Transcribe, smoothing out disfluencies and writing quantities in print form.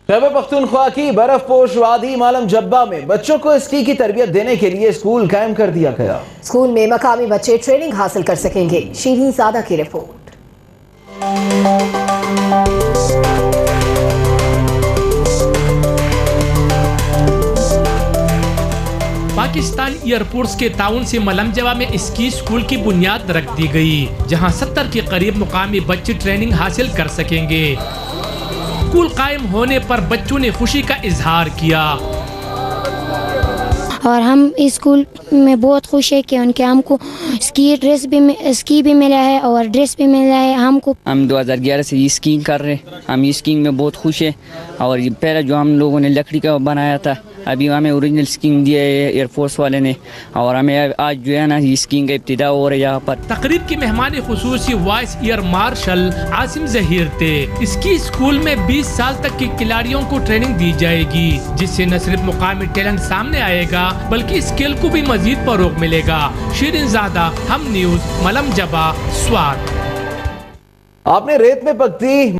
خیبر پختونخوا کی برف پوش وادی مالم جبہ میں بچوں کو اسکی کی تربیت دینے کے لیے اسکول قائم کر دیا گیا۔ اسکول میں مقامی بچے ٹریننگ حاصل کر سکیں گے۔ شیرین زادہ کی رپورٹ۔ پاکستان ایئر فورس کے تعاون سے ملم جبہ میں اسکی اسکول کی بنیاد رکھ دی گئی، جہاں 70 کے قریب مقامی بچے ٹریننگ حاصل کر سکیں گے۔ اسکول قائم ہونے پر بچوں نے خوشی کا اظہار کیا۔ اور ہم اسکول میں بہت خوش ہیں کہ ان کے ہم کو اسکی بھی ملا ہے اور ڈریس بھی ملا ہے ہم کو۔ ہم 2011 سے یہ اسکیئنگ کر رہے ہیں، ہم یہ اسکیئنگ میں بہت خوش ہیں۔ اور یہ پہلا جو ہم لوگوں نے لکڑی کا بنایا تھا، ابھی ہمیں اوریجنل اسکیئنگ دیا ہے ایئر فورس والے نے، اور ہمیں آج جو ہے نا یہ اسکیئنگ کا ابتدا ہو رہا ہے یہاں پر۔ تقریب کی مہمان خصوصی vice air marshal Asim Zaheer تھے۔ اسکی اسکول میں 20 سال تک کے کھلاڑیوں کو ٹریننگ دی جائے گی، جس سے نہ صرف مقامی ٹیلنٹ سامنے آئے گا بلکہ اسکل کو بھی مزید فروغ ملے گا۔ شیرین زادہ، ہم نیوز، ملم جبہ، سوات۔ آپ نے ریت میں پکتی